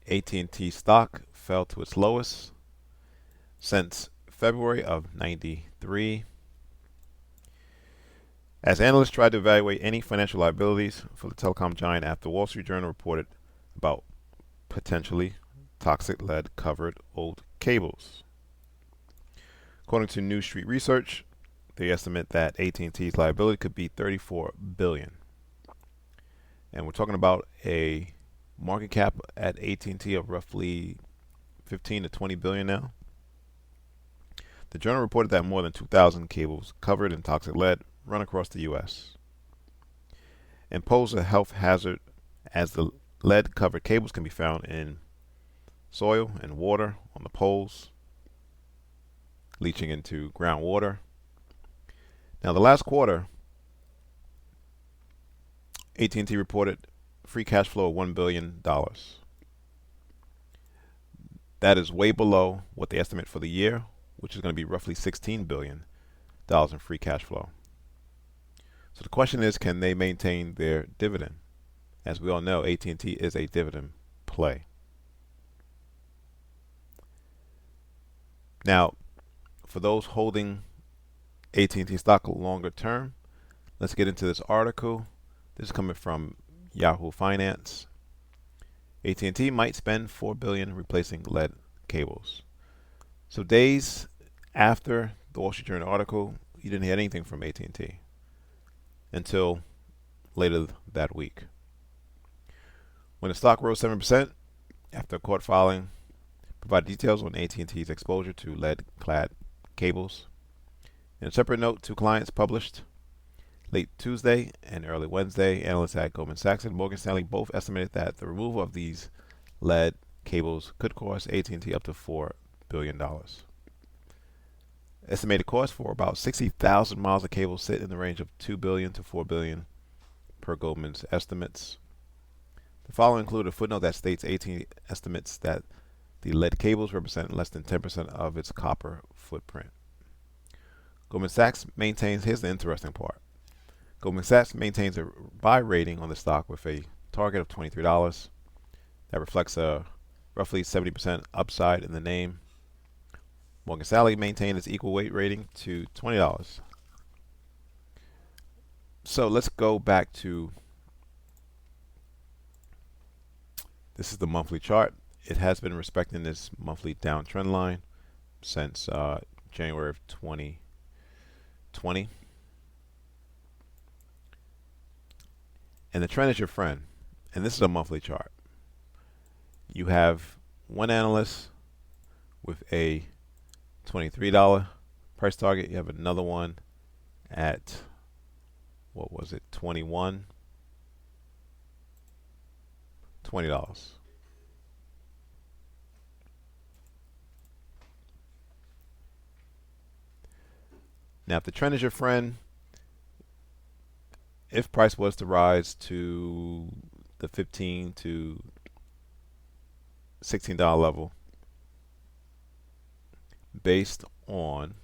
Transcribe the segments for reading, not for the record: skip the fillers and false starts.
AT&T stock fell to its lowest since February of '93 as analysts tried to evaluate any financial liabilities for the telecom giant after Wall Street Journal reported about potentially toxic lead covered old cables. According to New Street Research, they estimate that AT&T's liability could be $34 billion. And we're talking about a market cap at AT&T of roughly 15 to 20 billion now. The journal reported that more than 2,000 cables covered in toxic lead run across the U.S. and pose a health hazard as the lead-covered cables can be found in soil and water on the poles, leaching into groundwater. Now, the last quarter, AT&T reported free cash flow of $1 billion. That is way below what they estimate for the year, which is going to be roughly $16 billion in free cash flow. So the question is, can they maintain their dividend? As we all know, AT&T is a dividend play. Now, for those holding AT&T stock longer term, let's get into this article. This is coming from Yahoo Finance. AT&T might spend $4 billion replacing lead cables. So days after the Wall Street Journal article, you didn't hear anything from AT&T until later that week, when the stock rose 7% after a court filing provided details on AT&T's exposure to lead-clad cables. In a separate note to clients published late Tuesday and early Wednesday, analysts at Goldman Sachs and Morgan Stanley both estimated that the removal of these lead cables could cost AT&T up to $4 billion. Estimated cost for about 60,000 miles of cable sit in the range of $2 billion to $4 billion per Goldman's estimates. The following include a footnote that states AT&T estimates that the lead cables represent less than 10% of its copper footprint. Goldman Sachs maintains, here's the interesting part. Goldman Sachs maintains a buy rating on the stock with a target of $23. That reflects a roughly 70% upside in the name. Morgan Stanley maintained its equal weight rating to $20. So let's go back to, this is the monthly chart. It has been respecting this monthly downtrend line since January of 2020. And the trend is your friend. And this is a monthly chart. You have one analyst with a $23 price target. You have another one at, what was it, $20. Now, if the trend is your friend, if price was to rise to the $15 to $16 level, based on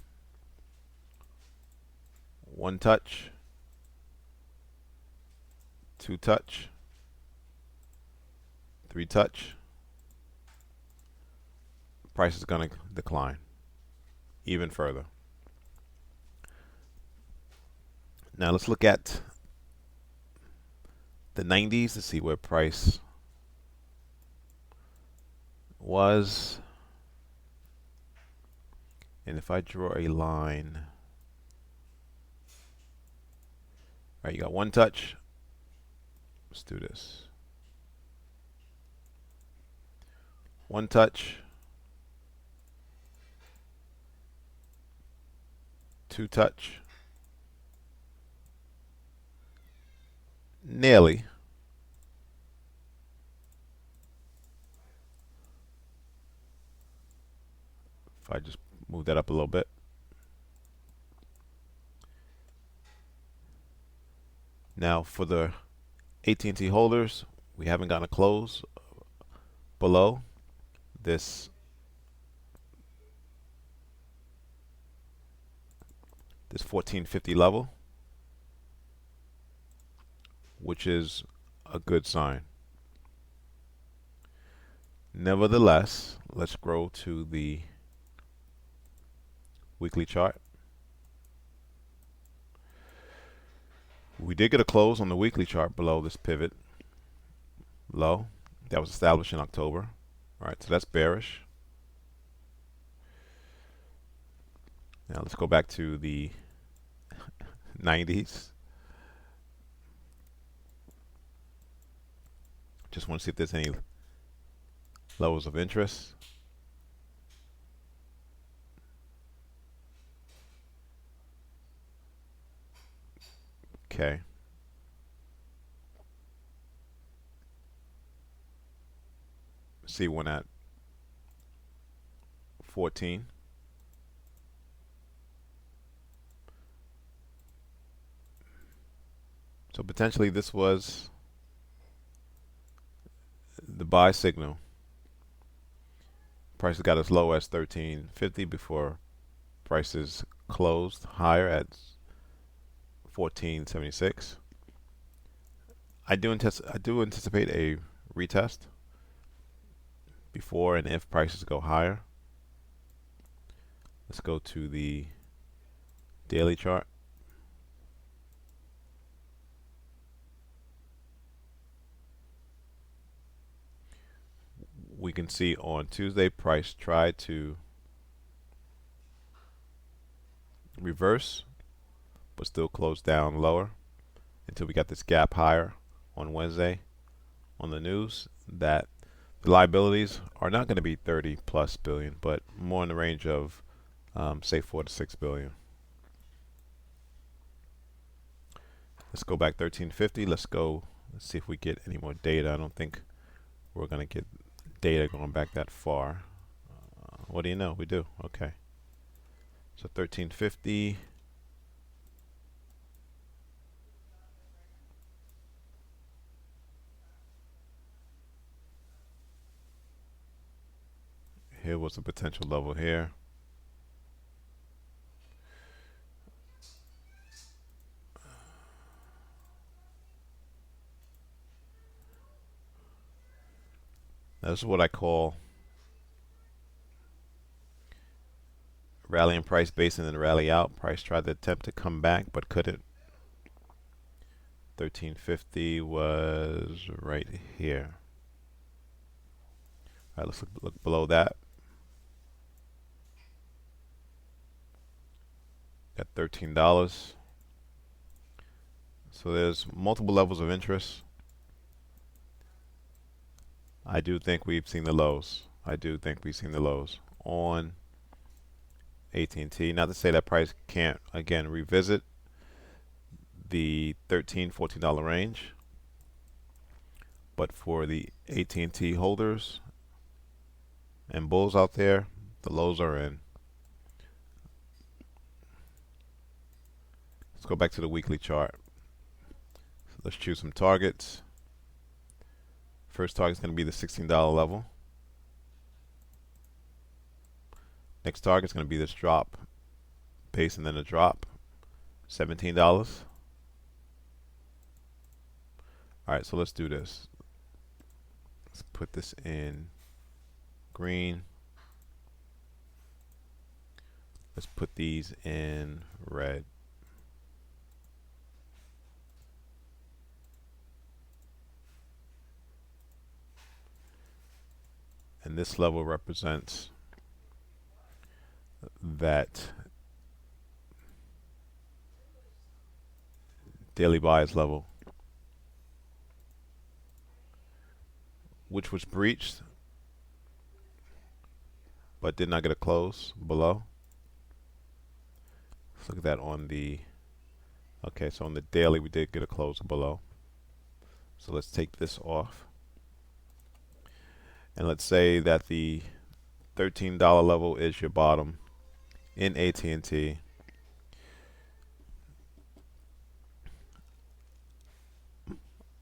one touch, two touch, three touch, price is going to decline even further. Now let's look at the 90s to see where price was. And if I draw a line, all right, you got one touch. Let's do this. One touch, two touch, nearly. If I just move that up a little bit. Now for the AT&T holders, we haven't gotten a close below this $14.50 level, which is a good sign. Nevertheless, let's scroll to the weekly chart. We did get a close on the weekly chart below this pivot low that was established in October. All right, so that's bearish. Now let's go back to the 90s. Just want to see if there's any levels of interest. Okay. See one at 14. So potentially this was the buy signal. Prices got as low as 13.50 before prices closed higher at 14.76. I do anticipate a retest before and if prices go higher. Let's go to the daily chart. We can see on Tuesday price tried to reverse but still closed down lower until we got this gap higher on Wednesday on the news that the liabilities are not going to be 30 plus billion, but more in the range of say 4 to 6 billion. Let's go back 1350. Let's see if we get any more data. I don't think we're going to get data going back that far. What do you know? We do. Okay. So 1350. Here was a potential level here. This is what I call rally in price base and then rally out. Price tried to attempt to come back but couldn't. 1350 was right here. All right, let's look below that. Got $13. So there's multiple levels of interest. I do think we've seen the lows. I do think we've seen the lows on AT&T. Not to say that price can't again revisit the $13, $14 range, but for the AT&T holders and bulls out there, the lows are in. Let's go back to the weekly chart. So let's choose some targets. First target is going to be the $16 level. Next target is going to be this drop base and then a drop, $17. All right, so let's do this. Let's put this in green. Let's put these in red. And this level represents that daily bias level, which was breached but did not get a close below. Let's look at that on the, okay, so on the daily we did get a close below. So let's take this off. And let's say that the $13 level is your bottom in AT&T.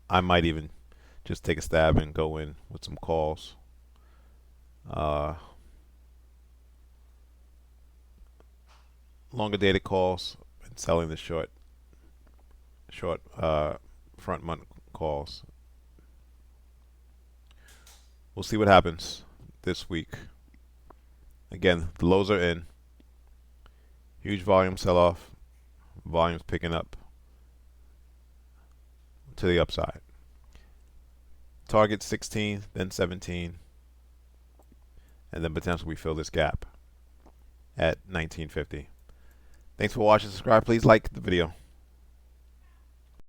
I might even just take a stab and go in with some calls. Longer dated calls and selling the short front month calls. We'll see what happens this week. Again, the lows are in. Huge volume sell-off. Volume's picking up to the upside. Target 16, then 17, and then potentially we fill this gap at 1950. Thanks for watching. Subscribe. Please like the video.